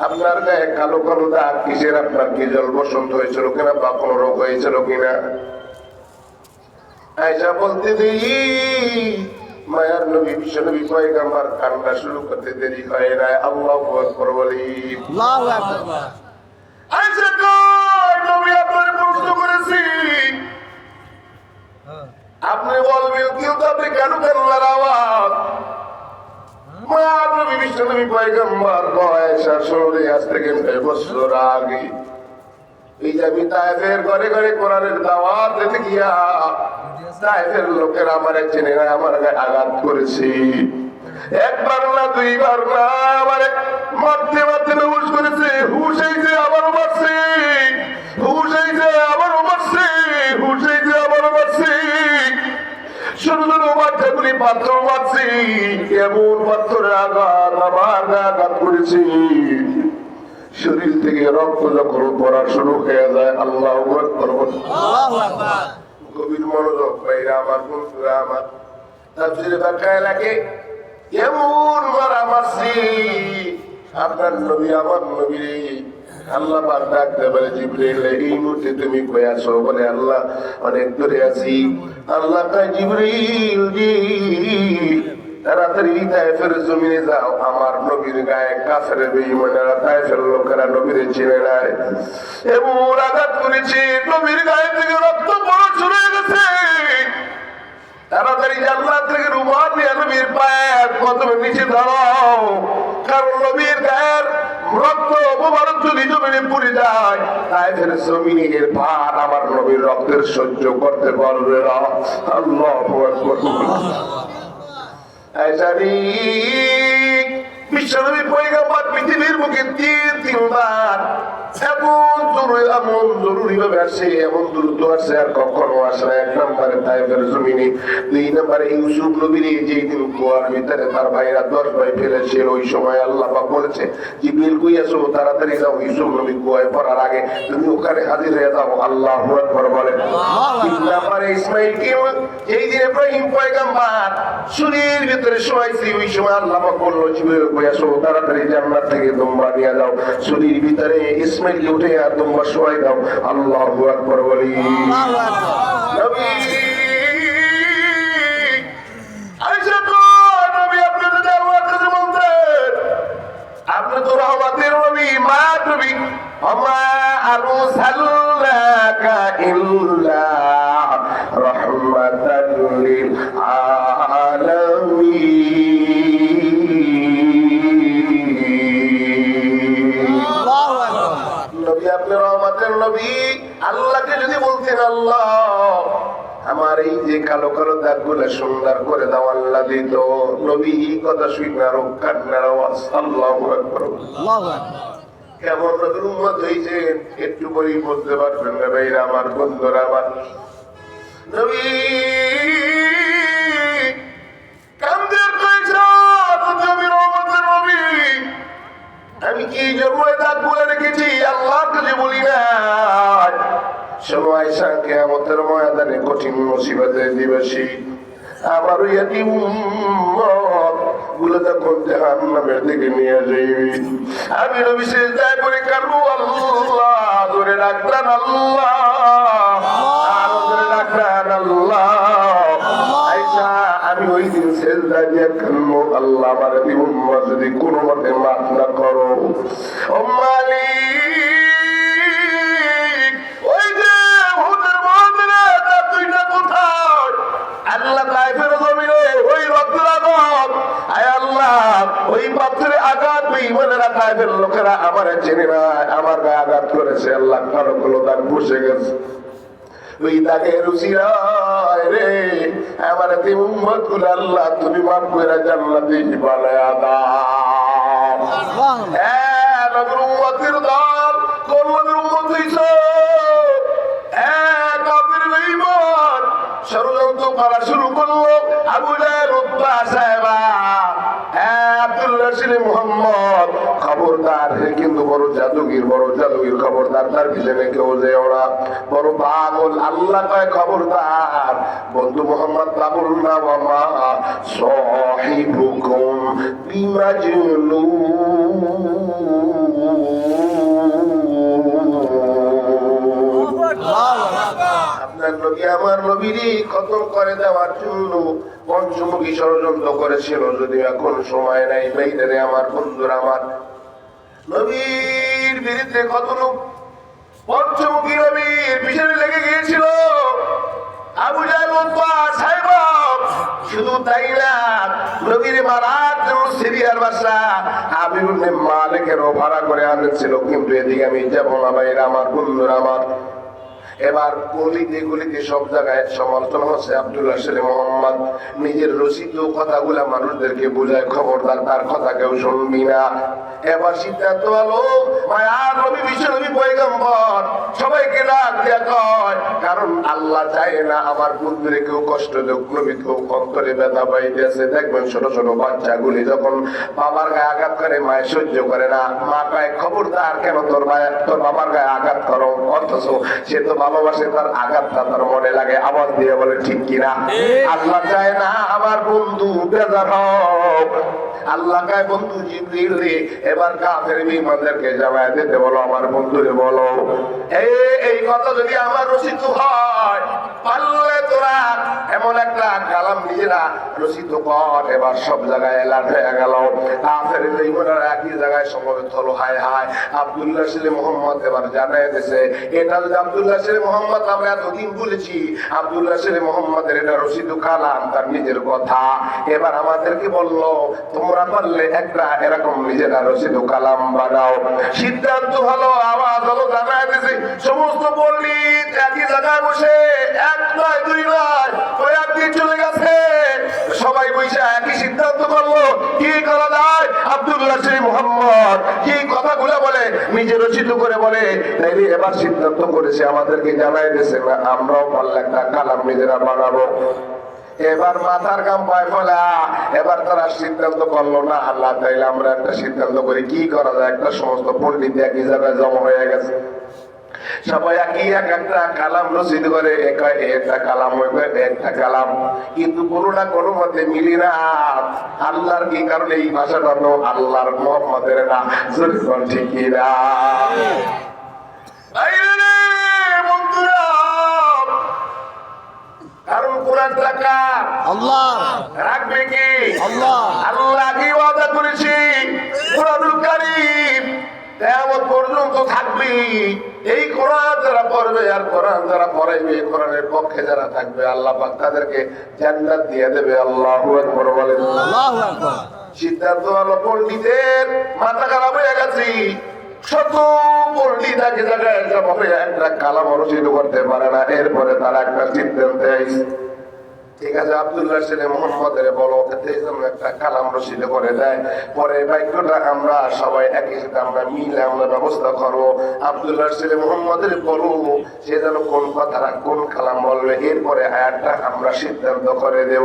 Speaker 1: আপনার গায়ে কালো কালো দাগ কিসের? আপনার কি জল বসন্ত হয়েছিল কিনা, বা কোনো রোগ হয়েছিল কিনা? আয়েশা বলতে দিই, মায়ার নবী বিশ্বনবী পয়গম্বর কান্না শুরু করতে দেরি হয় না। আল্লাহু আকবার বলি।
Speaker 2: আল্লাহু আকবার।
Speaker 1: আয়েশা কয়, নবী আপনার প্রশ্ন করেছি, আপনি বলবেন, কিন্তু আপনি কেন কান্নার আওয়াজ? মা নবী বিশ্বনবী পয়গম্বর কয়, আয়েশা শোনে, আজ থেকে 9 বছর আগে এই যে আমি তায়েফের ঘরে ঘরে কোরআনের দাওয়াত দিতে গিয়া তায়েফের লোকেরা আমারে চেনে না, আমার গায়ে আঘাত করেছি। একবার না, দুইবার না, আমারে মারতে মারতে বেহুশ করেছে। হুশ হয়েছে, আবারও মারছে, হুশ হয়েছে, আবারও মারছে, হুশ হয়েছে, আবারও মারছে। ছোট ছোট বাচ্চাগুলি পাথর মারছি, এমন পাথরের আঘাত আমার গায়ে আঘাত করেছি, শরীর থেকে রক্ত যখন পড়া শুরু হয়ে যায়। আল্লাহু আকবার।
Speaker 2: আল্লাহু আকবার।
Speaker 1: গভীর মনোযোগ, ভাইরা আমার, বন্ধুরা আমার, তাফসীরে বাকায় লাগে এমন মারা মারছি, আপনার নবী আমার নবী আল্লাহ পাক ডাকতে বলে, জিবরিল এই মুহূর্তে তুমি কই আছো? বলে, আল্লাহ অনেক দূরে আছি। আল্লাহ কয়, জিবরিল জি তাড়াতাড়ি তায়েফের জমিনে যাও, আমার নবীর গায়ে কাফের বেঈমানেরা, তায়েফের লোকেরা নবীর চিনে নাই, এমন আঘাত করেছে নবীর গায়ে থেকে রক্ত পড়া শুরু হয়ে গেছে। তাড়াতাড়ি জান্নাত থেকে রুমাল নিয়ে নবীর পায়ের কদমের নিচে দাঁড়াও, কারণ নবীর গায়ের রক্ত মোবারক যদি জমিনে পড়ে যায়, তায়েফের জমিনে এর ভার আমার নবীর রক্তের সহ্য করতে পারবে না। আল্লাহু আকবার। বিশ্বনবী পয়গম্বর পৃথিবীর বুকে তিনবার এমন জরুরি ভাবে আসছে, এমন দ্রুত আসছে, আর কখনো আসে না। 1 নম্বরে তায়েফের জমিনে, 2 নম্বরে ইউসুফ নবীর যেই দিন কুয়ার ভিতরে তার ভাইরা 10 ভাই ফেলেছিল, ওই সময় আল্লাহ পাক বলেছে জিবরিল কই আছো, তাড়াতাড়ি যাও, ইউসুফ নবী কুয়ায় পড়ার আগে তুমি ওখানে হাজির হয়ে যাও। আল্লাহু আকবার বলেন। 3 নম্বরে ইসমাঈলকে যেই দিন ইব্রাহিম পয়গম্বর শরীর ভিতরে শোয়াইছে, ওই সময় আল্লাহ পাক বলল জিবরিল কই আছো, তাড়াতাড়ি জান্নাত থেকে তোমরা নিয়ে যাও, শরীর ভিতরে ইসমাঈলকে উঠে আর তোমরা শোয়াই দাও। আল্লাহু আকবার বলি। নবী আয়েশা তো নবী আপনি তো আল্লাহর কাছে বলতেন, আপনি তো রহমতের নবী, মায়ার নবী, ওমা আরসালনাকা ইল্লা রাহমাতাল লিল আলামিন।
Speaker 2: আল্লাহু আকবার।
Speaker 1: নবী আপনি রহমতের নবী। আল্লাহকে যদি বলতেন আল্লাহ আমার এই যে কালো কালো দাগগুলো সুন্দর করে দাও, আল্লাহ দিত। নবী এই কথা শুনে আরো কান্নার আওয়াজ। আল্লাহু আকবার।
Speaker 2: আল্লাহু আকবার।
Speaker 1: কেমন নবীর উম্মত হয়েছে একটু পরেই বলতে পারবেন না ভাইরা আমার, বন্ধুরা আমার। নবী কান্দের কইছো নবী রহমতের নবী, আমি কি জন্য দাগ বলে রেখেছি আল্লাহর কাছে বলি না। শোনো আয়েশা, কিয়ামতের ময়দানে কঠিন মুসিবতের দিবসে আমার ইয়াতিম উম্মত গুলো যখন জাহান্নামের দিকে নিয়ে যাইবে, আমি নবী সিজদায় পড়ে কাঁদবো, আল্লাহ ধরে রাখবেন, আল্লাহ আরো ধরে রাখবেন, আল্লাহ। আয়েশা, আমি ওই দিন সিজদায় দিয়ে কাঁদবো, আল্লাহ আমার ইয়াতিম উম্মত যদি কোনো মতে মাফ না করো। ও মালিক, ওই যে হুদের ময়দানে তার দুইটা কোথায়, আল্লাহ তায়েফের জমিনে ওই রক্তের আঘাত, আয় আল্লাহ ওই পাথরের আঘাত বেঈমানেরা তায়েফের লোকেরা আমার চেনে না, আমার গায়ে আঘাত করেছে, আল্লাহ কারো গুলো দাগ বসে গেছে। ওই দাগের উসিলায় রে আমার এই উম্মত গুলো আল্লাহ তুমি মাফ করে জান্নাতে বানায়া দাও। হ্যাঁ, নবীর উম্মতের দল কোন নবীর উম্মত হইছো? কাফির বেঈমান ষড়যন্ত্র করা শুরু করলো, আবু জাহেল, উতবা, সাহেবা, আব্দুল্লাহ ছিলেন মুহাম্মদ, খবরদার। হে কিন্তু বড় জাদুগির, বড় জাদুগির, খবরদার, তার পিছনে কেউ যে ওরা বড় পাগল। আল্লাহ কয় খবরদার, বন্ধু মুহাম্মদ পাগল না, ওয়ামা সাহিবুকুম বিমাজনুন। আপনার নবী আমার নবীরই খতম করে দেওয়ার জন্য পঞ্চমুখী ষড়যন্ত্র করেছিল, যদি এখন সময় নাই। বাইরে আমার বন্ধুরা আমার, নবীর বিরুদ্ধে কত লোক পঞ্চমুখী নবীর পিছনে লেগে গিয়েছিল। আবু জাহেল, উতবা, সাইবা, শুধু তাই না, নবীর মারার জন্য সিরিয়ার বাদশা আবিব ইবনে মালিকেরও ভাড়া করে আনেছিল। কিন্তু এদিকে আমি যাবো না ভাইরা আমার, বন্ধুরা আমার। এবার গলিতে গলিতে সব জায়গায় সমালোচনা হচ্ছে আব্দুল্লাহ ছেলে মোহাম্মদ নিজের রচিত কথাগুলা মানুষদেরকে বোঝায়, খবরদার তার কথা কেউ শুনবি না। এবার সিদ্ধান্ত হলো মায়ার নবী, বিশ্ব নবী, পয়গম্বর সবাইকে ডাক দিয়া কয়, কারণ আল্লাহ চায় না আমার বন্ধুরে কেউ কষ্ট দেখ, নবী কেউ অন্তরে ব্যথা পাইতেছে। দেখবেন ছোট ছোট বাচ্চাগুলি যখন বাবার গায়ে আঘাত করে মায়ের সহ্য করে না, মা কয় খবরদার কেন তোর বাবার গায়ে আঘাত করো, অথচ সে তো ভালোবাসে, তার আঘাতটা তার মনে লাগে। আওয়াজ দিয়ে বলে ঠিক কিনা? আল্লাহ চায় না আমার বন্ধু বেজার হোক। আল্লাহ কয় বন্ধু জিবরিল রে এবার কাফের বিমানদেরকে জামায় দিতে বলো, আমার বন্ধুরে বলো এই কথা যদি আমার রচিত হয়, পারলে তোরা এমন একটা কালাম নিজেরা রচিত কর। এবার সব জায়গায় এলার্ট হয়ে গেল, কাফের বিমানেরা একই জায়গায় সমবেত হলো। হায় হায়, আব্দুল্লাহ ছেলে মোহাম্মদ এবার জানায় দিয়েছে, এটা যদি আব্দুল্লাহ ছেলে মোহাম্মদ, আমরা এতদিন বলেছি আব্দুল্লাহ ছেলে মোহাম্মদের এটা রচিত কালাম, তার নিজের কথা। এবার আমাদেরকে বললো তোমরা পারলে একটা এরকম নিজেরা রচিত কালাম বানাও। সিদ্ধান্ত হলো, আওয়াজ হলো, জানায় দিয়েছে। সমস্ত পণ্ডিত একই জায়গায় বসে, এক নয় দুই নয় কয়েকদিন চলে গেছে, সবাই বসে একই সিদ্ধান্ত করলো কি করা যায়। আব্দুল্লাহ সেই মোহাম্মদ কি কথাগুলো বলে নিজে রচিত করে বলে, তাইলে এবার সিদ্ধান্ত করেছে আমাদেরকে জানাই দিয়েছে না, আমরাও পারলে একটা কালাম নিজেরা বানাবো। এবার মাথার গাম পায় ফেলা, এবার তারা সিদ্ধান্ত করলো না আল্লাহ তাইলে আমরা একটা সিদ্ধান্ত করি, কি করা যায়। একটা সমস্ত পণ্ডিত একই জায়গায় জমা হয়ে গেছে, সবাই একই এক একটা কালাম রচিত করে, একটা কালাম একটা কালাম, কিন্তু কোনো না কোনো মতে মিলি না। আল্লাহর কি কারণে এই ভাষাটা তো আল্লাহর মোহাম্মদের না, ঠিক না? কারণ কোরআনটা কার?
Speaker 2: আল্লাহ
Speaker 1: রাখবে কি?
Speaker 2: আল্লাহ।
Speaker 1: আল্লাহ কি ওয়াদা করেছি কোরআনুল কারীম কিয়ামত পর্যন্ত থাকবে। এই কোরআন যারা পড়বে আর কোরআন যারা পড়াইবে, কোরআনের পক্ষে যারা থাকবে, আল্লাহ পাক তাদেরকে জান্নাত দিয়ে দেবে। আল্লাহু আকবার বলেন।
Speaker 2: আল্লাহু আকবার।
Speaker 1: সিদ্ধান্ত হলো পণ্ডিতের মাথা খারাপ হয়ে গেছে, শত পণ্ডিত এক জায়গায় জমা হয়ে একটা কালাম রচিত করতে পারে না। এরপরে তারা একটা সিদ্ধান্ত আইছে, ঠিক আছে আব্দুল্লাহ ছেলে মোহাম্মদের বলো, একটা কালাম রচিত করে দেয়। পরে বাক্যটা আমরা সবাই একই সাথে আমরা মিলে আমরা ব্যবস্থা করবো। আব্দুল্লাহ ছেলে মোহাম্মদের বলো, সে যেন কোন কথাটা কোন কালাম বলবে, এরপরে আয়াতটা আমরা সিদ্ধান্ত করে দেব।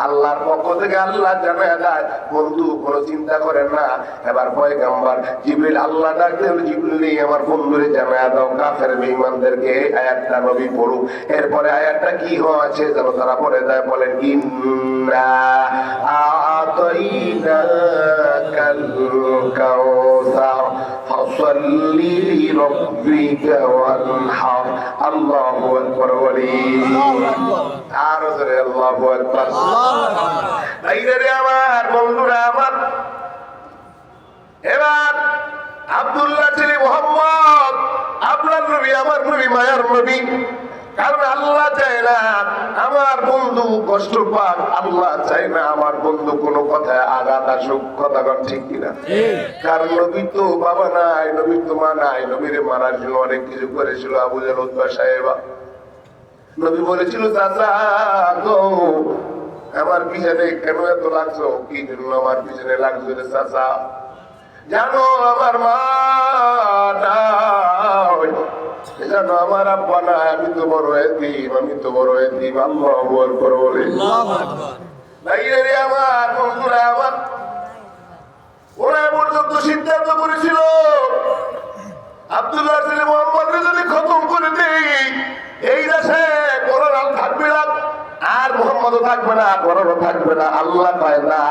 Speaker 1: আল্লাহর পক্ষ থেকে আল্লাহ জানায় দেয়, বন্ধু কোনো চিন্তা করেন না। এবার পয়গম্বর জিবরিল আল্লাহ ডাক দেন, জিবরিল আমার বন্ধুরে জানায় দাও কাফের বেঈমানদেরকে এই আয়াতটা নবী পড়ুক। এরপরে আয়াতটা কি হয়েছে যেন তারা পড়ে দেয়, বলেন ইন্না আতাইনাকাল কাউসার ফাসাল্লি লিরাব্বিকা ওয়ানহার। আল্লাহু আকবার বলেন। আর জোরে আল্লাহু আকবার। ভাইরে আমার, বন্ধুরা আমার, এবার আব্দুল্লাহ ছেলে মোহাম্মদ আপনার নবী, আমার নবী, মায়ার নবী। কারণ আল্লাহ চায় না আমার বন্ধু কষ্ট পাক, আল্লাহ চায় না আমার বন্ধু কোনো কথায় আঘাত আসুক। কথা ঠিক কিনা? কারণ নবী তো বাবা নাই, নবী তো মা নাই, নবীরে মারার জন্য অনেক কিছু করেছিল আবু জাহল উতবা সাহেবা। নবী বলেছিল, চাচা গো আমার পিছনে কেন এত লাগছো? কি জন্য আমার পিছনে লাগছো রে চাচা? জানো আমার মা নাই, জানো আমার আব্বা নাই, আমি তো বড় এতিম, আমি তো বড় এতিম। আল্লাহু আকবার বলে। ভাইরে আমার, বন্ধুরা আমার, ওরা পর্যন্ত সিদ্ধান্ত করেছিল আব্দুল্লাহ ছেলে মোহাম্মদকে যদি খতম করে দেই, এই দেশে কোরআন আর থাকবে না, আর মোহাম্মদও থাকবে না, কোরআনও থাকবে না। আল্লাহ পায় না,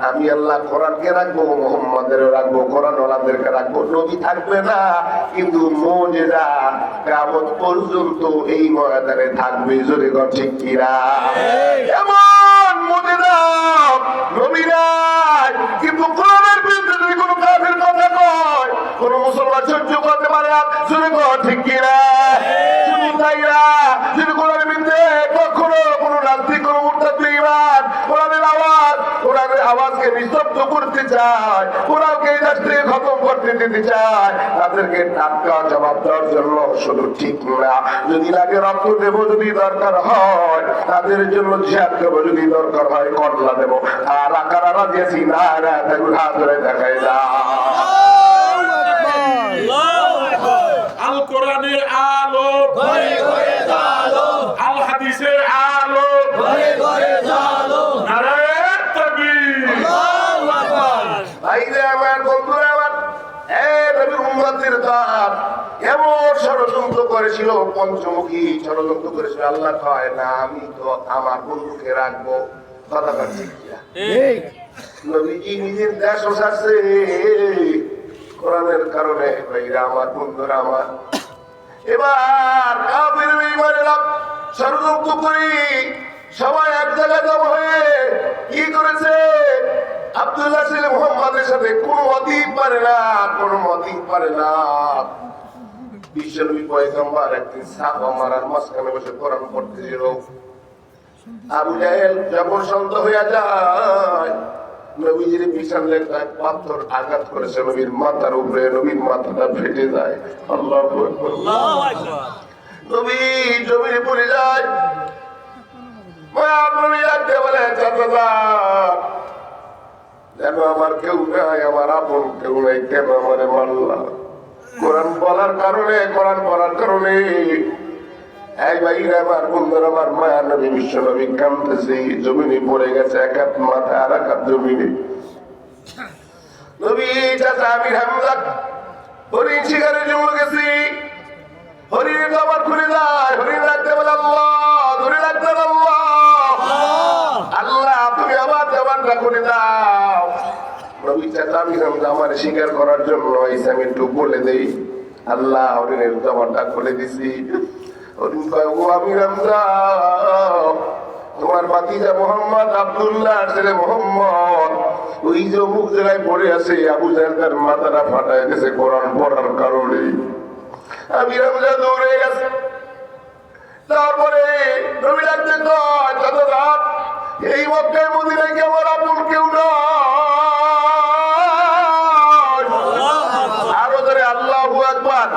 Speaker 1: আমি আল্লাহ কোরআনকে রাখবো, মোহাম্মদেরও রাখবো, কোরআন ওয়ালাদেরকে রাখবো। নবী থাকবে না, কিন্তু মুজিজা কিয়ামত পর্যন্ত এই ময়দানে থাকবে। জোরে গো ঠিক কিনা? এমন মুজিজা নবী নাই, কিন্তু কোরআনের বিরুদ্ধে যদি কোনো কাফের কথা কয়, কোন মুসলমান সহ্য করতে পারে না। জোরে গো ঠিক কিনা? যদি কোরআনের বিরুদ্ধে কখনো কোন রাজনীতি, কোন মুরতাদ বেঈমান কোরআনের আওয়াজকে নিস্তব্ধ করতে চায়, কোরআনকে এই দেশ থেকে খতম করতে দিতে চায়, তাদেরকে টাটকা জবাব দেওয়ার জন্য শুধু ঠিক না, যদি লাগে রক্ত দেব, যদি দরকার হয় তাদের জন্য জিহাদ দেবো, যদি দরকার হয় কল্লা দেবো। আর আকারা রাজি আছি না, হাত ধরে দেখাই না।
Speaker 3: আল কোরআনের আলো ঘরে ঘরে জ্বালো, আল হাদিসের আলো ঘরে ঘরে জ্বালো, নারায়ে তাকবীর, আল্লাহু আকবার।
Speaker 1: ভাইরে আমার, বন্ধুরা আমার, নবীর উম্মতের দল এমন ষড়যন্ত্র করেছিল, পঞ্চমুখী ষড়যন্ত্র করেছিল। আল্লাহ কয় না, আমি তো আমার বন্ধুকে রাখবো। কথা ঠিক কিনা? নবীজি নিজের দেশ ছাড়ছে কোরআনের কারণে। ভাইরা আমার, বন্ধুরা আমার, এবার কাফির বেঈমানেরা ষড়যন্ত্র করি সবাই এক জায়গায় জমা হয়ে কি করেছে? আব্দুল্লাহ ছেলে মোহাম্মদের সাথে কোনো মতই পারে না, কোনো মতই পারে না। বিশ্বনবী পয়গম্বর একদিন সাফা মারার মাঝখানে বসে কোরআন পড়তেছিল। আবু জাহেল যখন সন্দেহ হয়ে যায়, নবীজির পিছনে পাথর আঘাত করেছে নবীর মাথার উপরে, নবীর মাথাটা ফেটে যায়। আল্লাহু আকবার। নবী জমিনে পড়ে যায়। নবী ডাকতে বলে, চাচা কেন আমার কেউ নাই, আমার আপন কেউ নাই, কেন আমারে মারলা? কোরআন বলার কারণে, কোরআন পড়ার কারণে এই ভাইরা আমার বন্ধুরা আমার মায়া নবী বিশ্ব নবী কাঁদতেছে, জমিনে পড়ে গেছে, এক হাত মাথায় আর এক হাত জমিনে। নবী চাচা আমির হামজা হরিণ শিকারের জন্য গেছি, হরিণ আমার খুলে যায়, হরিণ রাখতে বলে আল্লাহ, ধরে রাখতে আল্লাহ, আল্লাহ তুমি আমার জবানটা খুলে দাও। নবী চাচা আমির হামজা আমার শিকার করার জন্য এসে আমি একটু বলে দেই, আল্লাহ হরিণের জবানটা খুলে দিছি। হরিণ কয়, ও আমির হামজা, তোমার ভাতিজা মোহাম্মদ আব্দুল্লাহ ছেলে মোহাম্মদ ওই যে অমুক জায়গায় পড়ে আছে, আবু জাহেল তার মাথাটা ফাটায় গেছে কোরআন পড়ার কারণে। আমির হামজা দৌড়ে গেছে। তারপরে নবী ডাকতে কয়, যত রাত এই মক্কায় মদিনায় কি আমার আপন কেউ নয়? আরো ধরে আল্লাহু আকবার।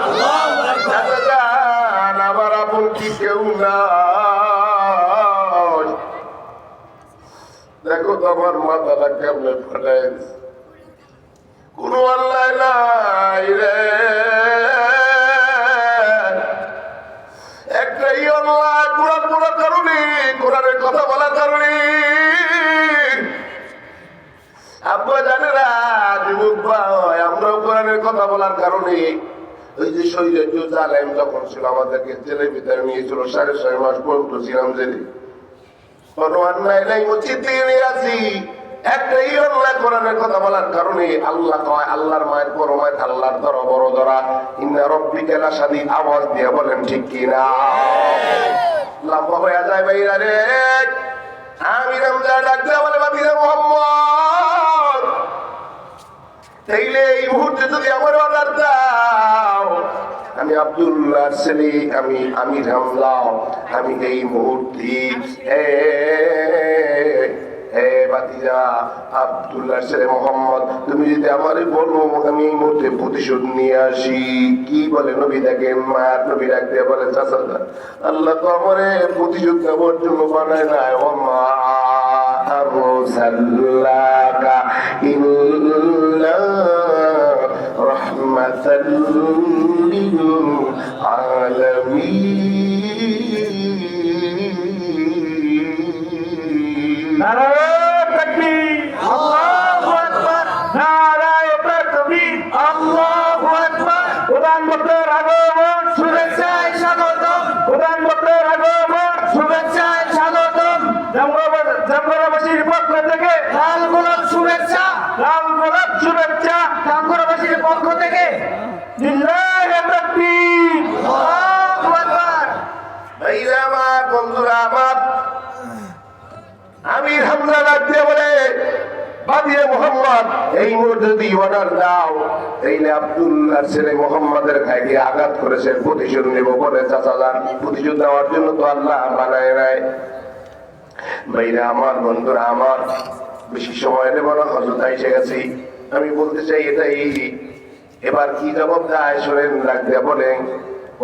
Speaker 1: আমার আপন কি কেউ নাই? দেখো তো আমার মাথাটা কেমনে ফাটায় দিছে। কোন আল্লাহ নাই রে, একটাই আল্লাহ, কোরআন পড়ার কারণে, কোরআনের কথা বলার কারণে। আপনারা জানেন না যুবক ভাই, আমরাও কোরআনের কথা বলার কারণে ওই যে শহীদ জালেম যখন ছিল আমাদেরকে জেলের ভিতরে নিয়েছিল, 6.5 মাস পর্যন্ত ছিলাম জেলে। কোনো অন্যায় নাই, উচিত নিয়ে আছি, একটাই আল্লাহ কোরআনের কথা বলার কারণে। আল্লাহ কয়, আল্লাহর মায়ের বড় মায়ের আল্লাহর ধরা বড় ধরা, ইন্না রব্বিকা লাশাদীদ, আওয়াজ দিয়ে বলেন ঠিক কিনা? লম্বা হয়ে যায় ভাইরা রে। আমির হামজা ডাক দেয়া বলে, ভাতিজা মোহাম্মদ, তাইলে এই মুহূর্তে যদি আমার অর্ডার দাও, আমি আব্দুল্লাহ ছেলে, আমি আমির হামজা, আমি এই মুহূর্তে ভাতিজা আব্দুল্লাহ ছেলে মোহাম্মদ, তুমি যদি আমারে বলো আমি এই মুহূর্তে প্রতিশোধ নিয়ে আসি। কি বলে নবী? দেখেন মায়ার নবী ডাক দিয়ে বলে, চাচা আল্লাহ তো আমারে প্রতিশোধ নেওয়ার জন্য বানায় নাই, ও মা আরসালনাকা ইল্লা রাহমাতাল লিল আলামিন।
Speaker 3: নারায়ে তাকবীর, আল্লাহু আকবার, নারায়ে তাকবীর, আল্লাহু আকবার। প্রধানমন্ত্রীর আগমন, শুভেচ্ছায় স্বাগতম, প্রধানমন্ত্রীর আগমন, শুভেচ্ছায় স্বাগতম। জামগড়াবাসীর পক্ষ থেকে লাল গোলাপ শুভেচ্ছা, লাল গোলাপ শুভেচ্ছা জামগড়াবাসীর পক্ষ থেকে। লিল্লাহি তাকবীর, আল্লাহু আকবার।
Speaker 1: ভাইরা আমার, বন্ধুরা আমার, আমির হামজা ডাক দিয়ে বলে, ভাতিজা মোহাম্মদ, এই মুহূর্তে যদি অর্ডার দাও, তাইলে আব্দুল্লাহ ছেলে মোহাম্মদের গায়ে গিয়ে আঘাত করেছে, প্রতিশোধ নেব বলে। চাচা যান, প্রতিশোধ দেওয়ার জন্য তো আল্লাহ বানায় নাই। ভাইরা আমার, বন্ধুরা আমার, বেশি সময় নেব না, হযরত এসে গেছি। আমি বলতে চাই এটাই, এবার কি জবাব দেয় শোনেন। ডাক দিয়ে বলে,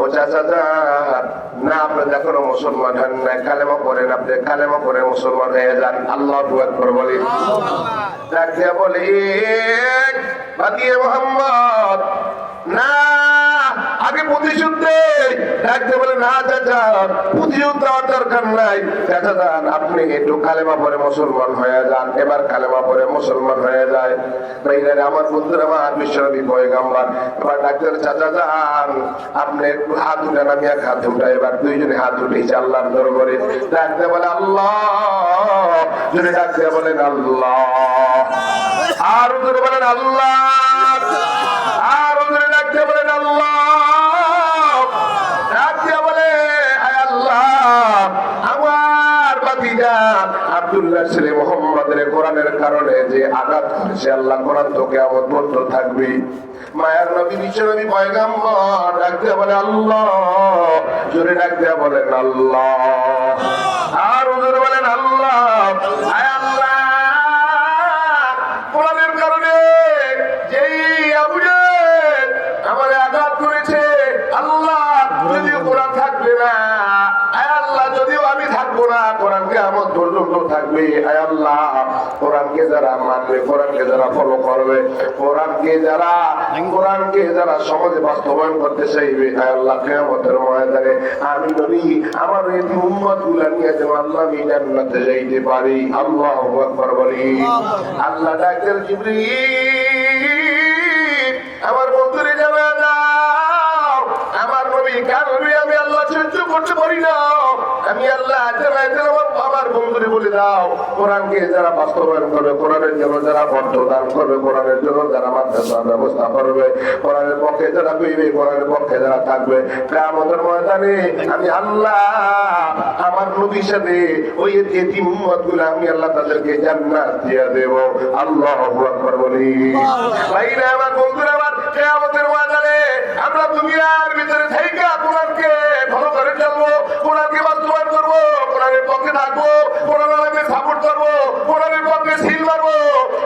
Speaker 1: ও চাচা যান, না আপনি এখনো মুসলমান হন না, কালেমা পড়েন, আপনি কালেমা পড়ে মুসলমান হয়ে যান। আল্লাহু আকবার বলেন। ডাক দিয়া বলে, ভাতিজা মোহাম্মদ, না আগে প্রতিশোধ দে। ডাক দিয়ে বলে, না চাচা প্রতিশোধ দেওয়ার দরকার নাই, চাচা যান আপনি একটু কালেমা পড়ে মুসলমান হয়ে যান। এবার কালেমা পড়ে মুসলমান হয়ে যায়। ভাইরা আমার, বন্ধুরা আমার, বিশ্বনবী পয়গম্বর। এবার ডাক্তার, চাচা যান আপনি একটু হাত উঠান, আমি এক হাত উঠাই। এবার দুইজনে হাত উঠেছে আল্লাহর দরবারে। ডাকতে বলে আল্লাহ, জোরে ডাকতে বলেন আল্লাহ, আর জোরে বলেন আল্লাহ, আর জোরে ডাকতে বলেন আল্লাহ। ডাকতে বলে, আয় আল্লাহ, আমার ভাতিজা আব্দুল্লাহ ছেলে মোহাম্মদের কোরআনের কারণে যে আঘাত করেছে, আল্লাহ কোরআন তো কিয়ামত পর্যন্ত থাকবে। মায়ার নবী বিশ্বনবী পয়গম্বর ডাক দিয়ে বলে আল্লাহ, জোরে ডাক দিয়ে বলেন আল্লাহ, আর জোরে বলেন আল্লাহ। আয় আল্লাহ, কোরআনের কারণে যেই আবু জাহেল আমারে আঘাত করেছে, আল্লাহ যদিও কোরআন থাকবে না, আয় আল্লাহ যদিও আমি থাকবো না, কোরআনকে কিয়ামত পর্যন্ত থাকবে। আয় আল্লাহ, কোরআনকে যারা মানবে, কোরআনকে যারা ফলো করবে, কোরআনকে যারা সমাজে বাস্তবায়ন করতে চাইবে, আয় আল্লাহ কিয়ামতের ময়দানে আমি নবী আমার এই উম্মতগুলা নিয়ে যেন আল্লাহ আমি জান্নাতে যাইতে পারি। আল্লাহু আকবার বলি। আল্লাহ ডাকেন জিবরিল, আমার বন্ধুরে জানা দাও, আমার নবী কারণে আমি আল্লাহ সহ্য করতে পারি না, আমি আল্লাহ আমার বন্ধুরে বলে দাও, কোরআনকে যারা বাস্তবায়ন করবে, কোরআনের জন্য যারা অর্থ দান করবে, কোরআনের জন্য যারা মাদ্রাসার ব্যবস্থা করবে, কোরআনের পক্ষে যারা কইবে, কোরআনের পক্ষে যারা থাকবে, কিয়ামতের ময়দানে আমি আল্লাহ আমার নবীর সাথে ওই এতিম উম্মতগুলো আমি আল্লাহ তাদেরকে জান্নাত দিয়ে দেব। আল্লাহু আকবার বলি। ভাইরা আমার, বন্ধুরা আমার, কিয়ামতের ময়দানে আমরা দুনিয়ার ভিতরে থেকে কোরআনকে ভালো করে চলবো, কোরআনকে বাস্তবায়ন করবো, কোরআনের পক্ষে থাকবো, কোরআনকে সাপোর্ট করবো, কোরআনের পক্ষে সিল মারবো।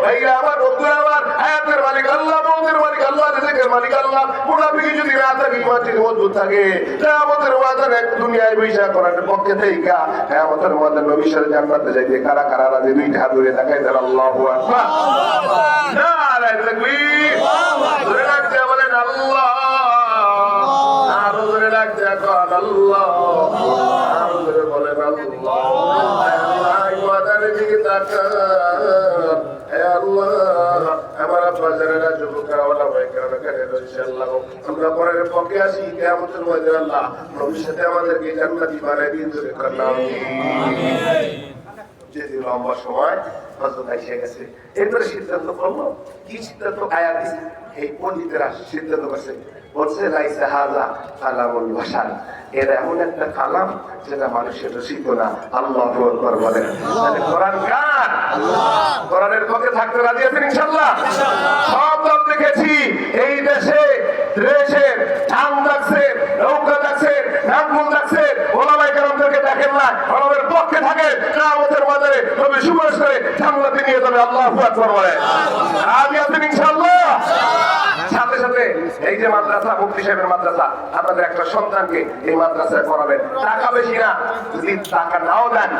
Speaker 1: ভাইরা আমার, বন্ধুরা আমার, আয়াতের মালিক আল্লাহ, মৌতের মালিক আল্লাহ, রিজিকের মালিক আল্লাহ। মুনাফিকি যদি না থাকে, ঈমান যদি মজবুত থাকে, কিয়ামতের ময়দানে দুনিয়ায় বৈশা কোরআনের পক্ষে থেকে কিয়ামতের ময়দানে নবীর সাথে জান্নাতে যাইতে কারা কারা রাজি? দুইটা হাত ধরে দেখাই দেন আল্লাহু আকবার। নারায়ে তাকবীর। ধরে রাখতে বলেন আল্লাহ, আরো ধরে রাখতে এখন আল্লাহ, আরো ধরে বলেন আল্লাহ। আল্লাহ ইবাদতের দিকে তাকান। হে আল্লাহ, আমার আব্বা যারা যুবকরা ওলা ভাই কেন করে ইনশাআল্লাহ আমরা পরের পক্ষে আসি, কিয়ামতের ময়দানে আল্লাহ ভবিষ্যতে আমাদেরকে জান্নাতি বানাই দিন। জোরে করেন আমিন। যদি লম্বা সময় হযরত আয়েশা গেছে, এরপরে সিদ্ধান্ত করলো কি সিদ্ধান্ত? আয়াত এই পণ্ডিতেরা সিদ্ধান্ত করছে, বলছে লাইসা হাযা কালামুল বাশার, এর এমন একটা কালাম যেটা মানুষের রচিত না। আল্লাহু আকবার বলেন। তাহলে কোরআন কার? কোরআনের পক্ষে থাকতে রাজি আছেন ইনশাআল্লাহ? সব দল দেখেছি এই দেশে ধান রাখছে, নৌকা রাখছে, নামগুল রাখছে, ওলামায়ে কেরামদেরকে দেখেন না, ওলামার পক্ষে থাকে, কিয়ামতের ময়দানে নবী সুপারিশ করে জান্নাতে নিয়ে যাবে। আল্লাহু আকবার বলেন। রাজি আছেন ইনশাআল্লাহ? সাথে সাথে এই যে মাদ্রাসা, মুফতি সাহেবের মাদ্রাসা, আপনাদের একটা সন্তানকে এই মাদ্রাসায় পড়াবেন, টাকা বেশি না, যদি টাকা নাও দেন,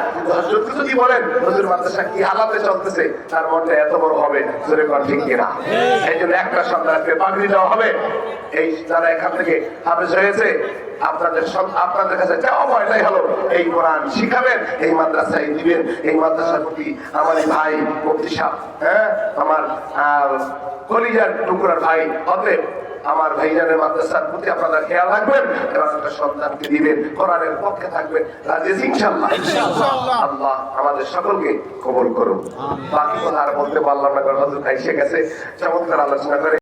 Speaker 1: যদি বলেন হুজুর মাদ্রাসা কি হালাতে চলতেছে, তার মনটা এত বড় হবে, জোরে কোন ঠিক কিনা? এই জন্য একটা সন্তানকে পাগড়ি দেওয়া হবে। এই যারা এখান থেকে হাফেজ হয়েছে, আপনাদের কাছে চাওয়া ভয়টাই হলো এই কোরআন শিখাবেন, এই মাদ্রাসায় দিবেন। এই মাদ্রাসার প্রতি আমার ভাই মুফতি সাহেব, আমার কলিজার টুকরার ভাই, অতএব আমার ভাইজানের মাদ্রাসার প্রতি আপনারা খেয়াল রাখবেন এবং একটা সন্তানকে দিবেন, কোরআনের পক্ষে থাকবেন। রাজি ইনশাআল্লাহ? আল্লাহ আমাদের সকলকে কবুল করুন। বাকি কথা আর বলতে পারলাম না, কারণ হযরত আয়েশা গেছে চমৎকার আলোচনা করে।